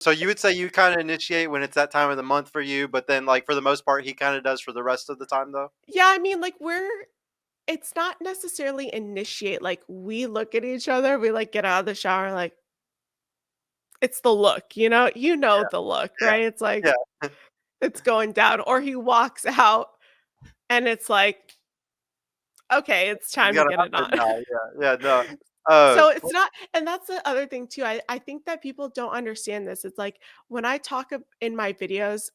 So you would say you kind of initiate when it's that time of the month for you, but then like for the most part, he kind of does for the rest of the time though. Yeah, I mean, like, it's not necessarily initiate, like, we look at each other, we, like, get out of the shower, like, it's the look, you know the look, Yeah, right? It's like, yeah. it's going down, or he walks out and it's like, "Okay, it's You time to gotta get have it it on." now. Yeah, yeah, no. Uh, So it's not, and that's the other thing too, I think that people don't understand this. It's like, when I talk in my videos,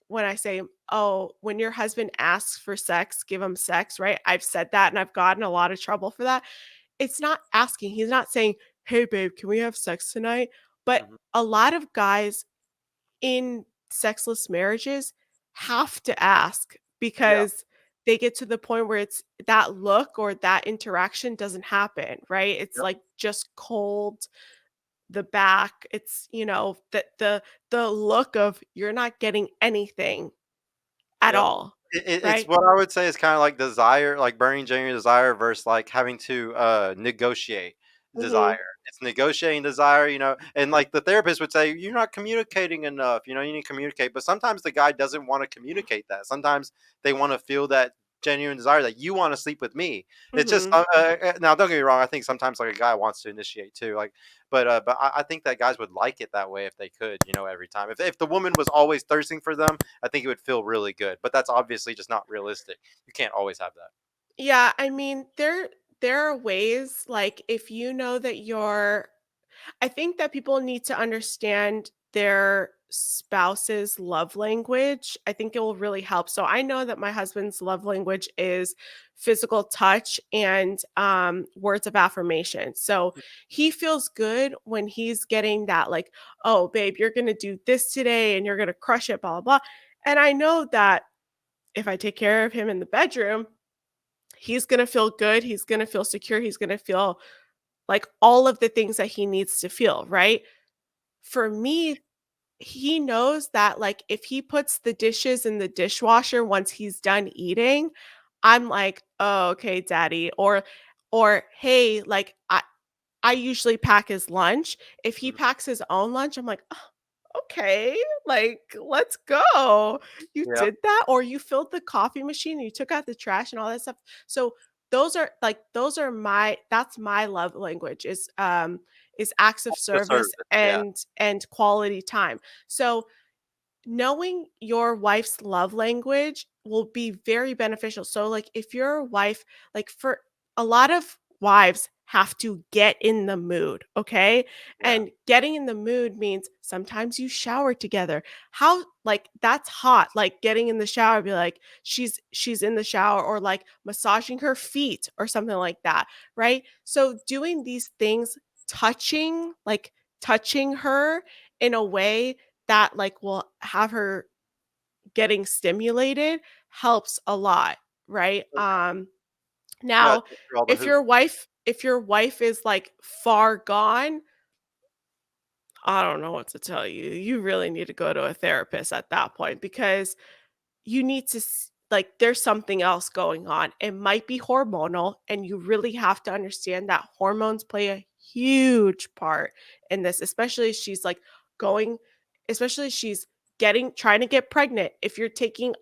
when I say, "Oh, when your husband asks for sex, give him sex," right? I've said that and I've gotten a lot of trouble for that. It's not asking. He's not saying, "Hey babe, can we have sex tonight?" But mhm, a lot of guys in sexless marriages have to ask, yeah, because they get to the point where it's that look or that interaction doesn't happen, right? It's yep, like just cold, the back, it's, the look of you're not getting anything at yep. all, It's right? what I would say is kind of like desire, like burning genuine desire versus like having to negotiate desire. Mhm. It's negotiating desire, and like the therapist would say, you're not communicating enough. You need to communicate. But sometimes the guy doesn't want to communicate that. Sometimes they want to feel that genuine desire that you want to sleep with me. It's just Mhm. now. Don't get me wrong. I think sometimes like a guy wants to initiate too. Like, but I think that guys would like it that way if they could. Every time. If the woman was always thirsting for them, I think it would feel really good, but that's obviously just not realistic. You can't always have that. Yeah, I mean, there are ways, like, if you know that you're I think that people need to understand their spouse's love language. I think it will really help. So I know that my husband's love language is physical touch and words of affirmation. So he feels good when he's getting that, like, "Oh, babe, you're going to do this today and you're going to crush it, blah, blah, blah." And I know that if I take care of him in the bedroom, he's going to feel good. He's going to feel secure. He's going to feel like all of the things that he needs to feel, right? For me, he knows that, like, if he puts the dishes in the dishwasher once he's done eating, I'm like, "Oh, okay, daddy," or, "Hey," like, I usually pack his lunch. If he Mhm. packs his own lunch, I'm like, "Oh, okay, like, let's go. You Yeah. did that?" Or you filled the coffee machine, and you took out the trash and all that stuff. So those are my that's my love language, is acts of The service service. Yeah. and quality time. So knowing your wife's love language will be very beneficial. So, like, if your wife, like, for a lot of wives have to get in the mood, okay? Yeah. And getting in the mood means sometimes you shower together. How, like, that's hot. Like, getting in the shower, be like, she's in the shower, or like massaging her feet or something like that, right? So doing these things, touching her in a way that, like, will have her getting stimulated, helps a lot, right? Okay. Yeah, Now, just for all the hoop. if your wife is, like, far gone, I don't know what to tell you. You really need to go to a therapist at that point, because you need to like, there's something else going on. It might be hormonal, and you really have to understand that hormones play a huge part in this, especially if she's like going especially if she's getting trying to get pregnant. If you're taking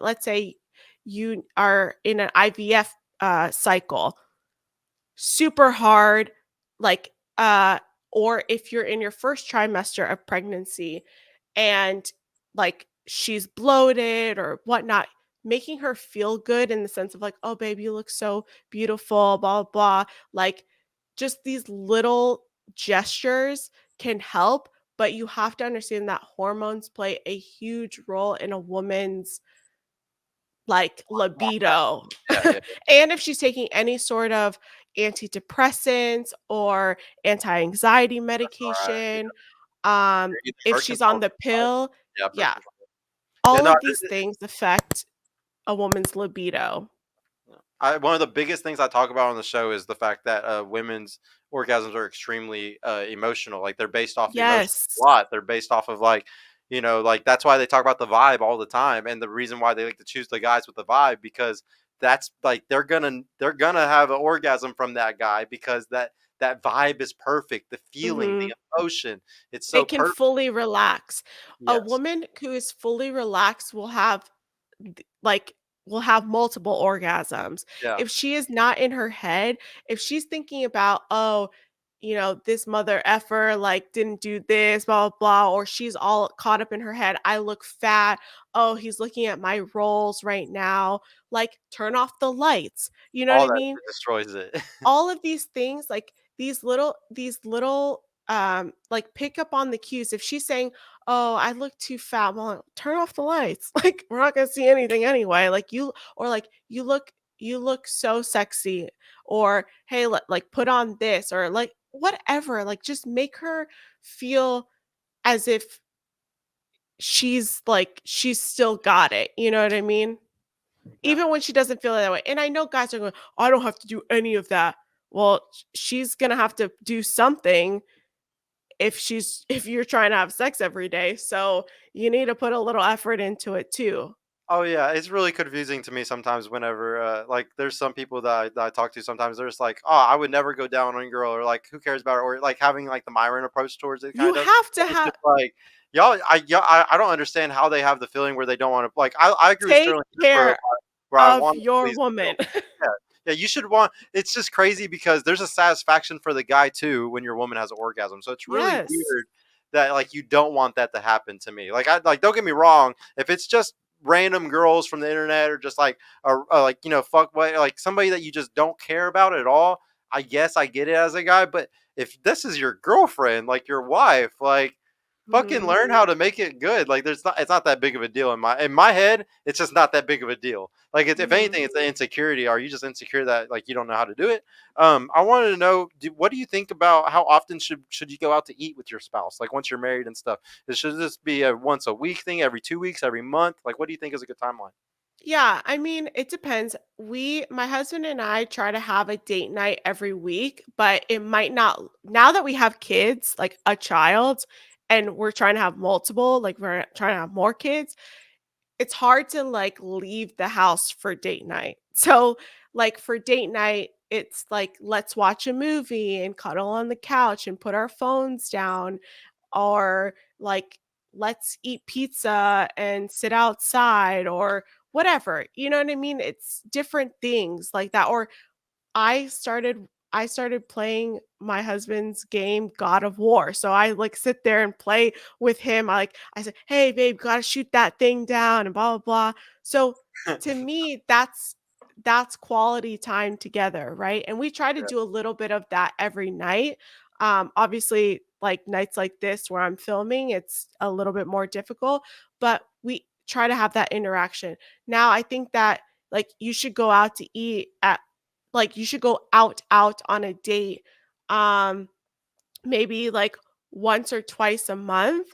let's say you are in an IVF cycle, super hard, like, or if you're in your first trimester of pregnancy and, like, she's bloated or whatnot, making her feel good in the sense of, like, "Oh, babe, you look so beautiful, blah, blah, blah." Like, just these little gestures can help, but you have to understand that hormones play a huge role in a woman's, like, libido. Yeah, yeah, And if she's taking any sort of antidepressants or anti-anxiety right. Yeah. medication, Either if birth she's on control. the pill, Yeah, birth yeah, control. Yeah, all no, of these things affect a woman's libido. one of the biggest things I talk about on the show is the fact that women's orgasms are extremely emotional. Like they're based off emotions a Yes. lot. They're based off of like, like that's why they talk about the vibe all the time, and the reason why they like to choose the guys with the vibe because that's like they're gonna have an orgasm from that guy because that vibe is perfect. The feeling, the Mhm. emotion, it's They so can perfect. fully relax. A Yes. woman who is fully relaxed will have like will have multiple orgasms. Yeah. If she is not in her head, if she's thinking about, "Oh, this mother effer like didn't do this, blah blah blah," or she's all caught up in her head, "I look fat. Oh, he's looking at my rolls right now." Like turn off the lights. You know what All I that mean? shit destroys it. All of these things, like these little like pick up on the cues. If she's saying, "Oh, I look too fat," well, turn off the lights. Like we're not gonna see anything anyway. Like you look so sexy, or hey, like put on this, or like whatever. Like just make her feel as if she's still got it. You know what I mean? Yeah. Even when she doesn't feel that way. And I know guys are going, "I don't have to do any of that." Well, she's gonna have to do something if you're trying to have sex every day. So you need to put a little effort into it too. Oh yeah, it's really confusing to me sometimes whenever like there's some people that I talk to sometimes they're just like, "Oh, I would never go down on a girl," or like, "Who cares about her?" Or like having like the Myron approach towards it You kind of. have to It's have just like I don't understand how they have the feeling where they don't want to like I agree with take Sterling care where I of want to your please the girl. woman. Yeah. Yeah, you should want it's just crazy because there's a satisfaction for the guy too when your woman has an orgasm. So it's really Yes. weird that like you don't want that to happen to me. Like I like don't get me wrong, if it's just random girls from the internet or just like like fuck what like somebody that you just don't care about at all, I guess I get it as a guy, but if this is your girlfriend, like your wife, like fucking Mhm. learn how to make it good. Like there's not it's not that big of a deal in my head. It's just not that big of a deal. Like it's if Mhm. anything, it's the insecurity. Are you just insecure that like you don't know how to do it? I wanted to know what do you think about how often should you go out to eat with your spouse? Like once you're married and stuff. Should this be a once a week thing, every 2 weeks, every month? Like what do you think is a good timeline? Yeah, I mean, it depends. My husband and I try to have a date night every week, but it might not, now that we have kids, like a child, and we're trying to have multiple, like we're trying to have more kids, it's hard to like leave the house for date night. So, like for date night, it's like let's watch a movie and cuddle on the couch and put our phones down, or like let's eat pizza and sit outside, or whatever. You know what I mean? It's different things like that. Or I started playing my husband's game God of War. So I like sit there and play with him. I said, "Hey babe, gotta shoot that thing down," and blah blah blah. So to me, that's quality time together, right? And we try to Yeah, do a little bit of that every night. Obviously, like nights like this where I'm filming, it's a little bit more difficult, but we try to have that interaction. Now, I think that like you should go out to eat at like you should go out on a date, um maybe like once or twice a month.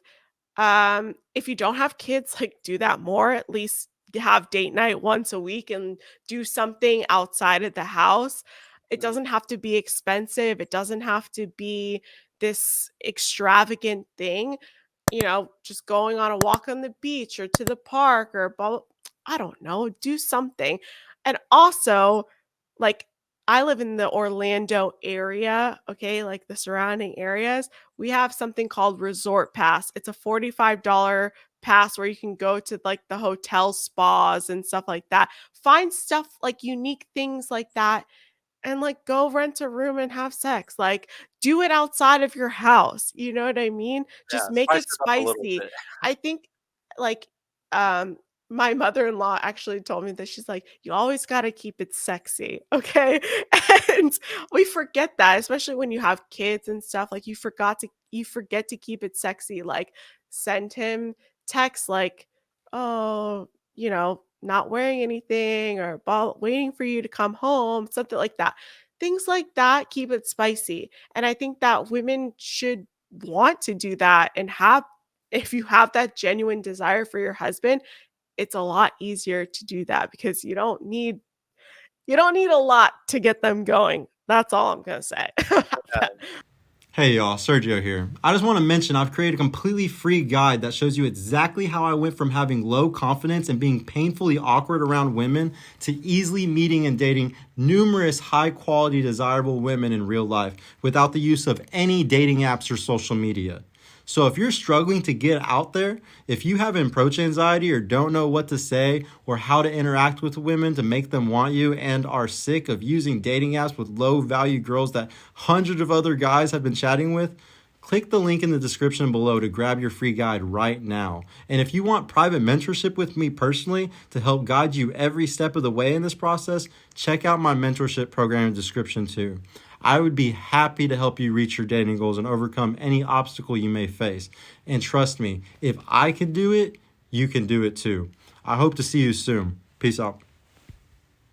If you don't have kids, like do that more. At least have date night once a week and do something outside of the house. It mhm, doesn't have to be expensive, it doesn't have to be this extravagant thing. Just going on a walk on the beach or to the park, or I don't know, do something. And also, like, I live in the Orlando area, okay, like the surrounding areas. We have something called Resort Pass. It's a $45 pass where you can go to like the hotel spas and stuff like that. Find stuff like unique things like that, and like go rent a room and have sex. Like do it outside of your house. You know what I mean? Just yeah, make spice it it up a little spicy. bit. I think like um my mother-in-law actually told me that she's like, "You always got to keep it sexy." Okay? And we forget that, especially when you have kids and stuff. Like you forget to keep it sexy. Like send him text like, "Oh, not wearing anything," or waiting for you to come home, something like that. Things like that keep it spicy. And I think that women should want to do that and if you have that genuine desire for your husband, it's a lot easier to do that because you don't need a lot to get them going. That's all I'm going to say about that. Hey y'all, Sergio here. I just want to mention I've created a completely free guide that shows you exactly how I went from having low confidence and being painfully awkward around women to easily meeting and dating numerous high quality, desirable women in real life without the use of any dating apps or social media. So if you're struggling to get out there, if you have approach anxiety or don't know what to say or how to interact with women to make them want you and are sick of using dating apps with low value girls that hundreds of other guys have been chatting with, click the link in the description below to grab your free guide right now. And if you want private mentorship with me personally to help guide you every step of the way in this process, check out my mentorship program in the description too. I would be happy to help you reach your dating goals and overcome any obstacle you may face. And trust me, if I can do it, you can do it too. I hope to see you soon. Peace out.